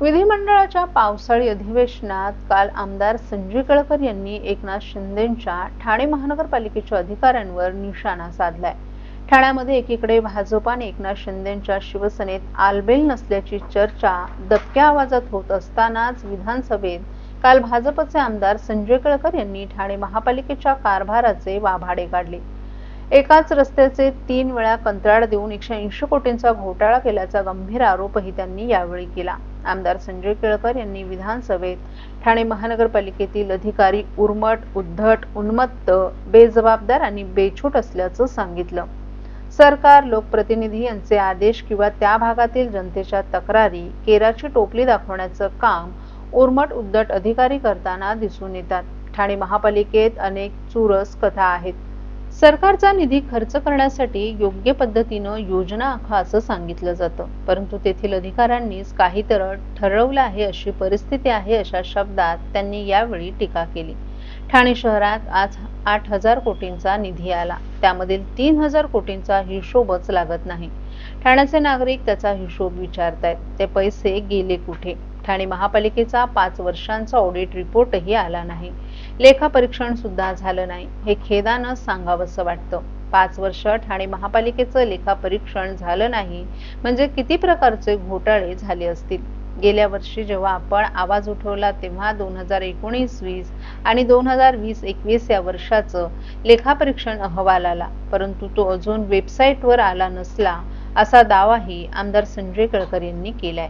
विधिमंडळाच्या पावसाळी अधिवेशनात काल आमदार संजय केळकर यांनी एकनाथ शिंदेंच्या ठाणे महानगरपालिकेच्या अधिकाऱ्यांवर निशाणा साधलाय। ठाण्यामध्ये एकीकडे भाजप आणि एकनाथ शिंदेंच्या शिवसेनेत आलबेल नसल्याची चर्चा दबक्या आवाजात होत असतानाच विधानसभेत काल भाजपचे आमदार संजय केळकर यांनी ठाणे महापालिकेच्या कारभाराचे वाभाडे काढले। एकाच रस्त्याचे 3 वेळा कंत्राट देऊन 180 कोटींचा घोटाळा केल्याचा गंभीर आरोपही त्यांनी यावेळी केला। आमदार संजय केळकर यांनी विधानसभेत ठाणे महानगरपालिकेतील अधिकारी उर्मट, उद्धट, उन्मत्त, बेजबाबदार आणि बेछूट असल्याचं सांगितलं। सरकार, लोकप्रतिनिधी यांचे आदेश किंवा त्या भागातील जनतेच्या तक्रारी केराची टोपली दाखवण्याचं काम उर्मट, उद्धट अधिकारी करताना दिसून येतात। ठाणे महापालिकेत अनेक चुरस कथा आहेत। सरकारचा निधी खर्च करण्यासाठी योग्य पद्धतीनं योजना आखा असं सांगितलं जातं, परंतु तेथील अधिकाऱ्यांनीच काहीतरी ठरवलं आहे अशी परिस्थिती आहे अशा शब्दात त्यांनी यावेळी टीका केली। ठाणे शहरात आज 8,000 कोटींचा निधी आला, त्यामधील 3,000 कोटींचा हिशोबच लागत नाही। ठाण्याचे नागरिक त्याचा हिशोब विचारतायत, ते पैसे गेले कुठे? ठाणे महापालिकेचा 5 वर्षांचा ऑडिट रिपोर्टही आला नाही, लेखापरीक्षण सुद्धा झालं नाही। हे खेदानं सांगावंसं वाटतं। 5 वर्ष ठाणे महापालिकेचं लेखापरीक्षण झालं नाही म्हणजे किती प्रकारचे घोटाळे झाले असतील। गेल्या वर्षी जेव्हा आपण आवाज उठवला तेव्हा 2019-20 आणि 2020-21 या वर्षाचं लेखापरीक्षण अहवाल आला, परंतु तो अजून वेबसाईटवर आला नसला असा दावाही आमदार संजय केळकर यांनी केलाय।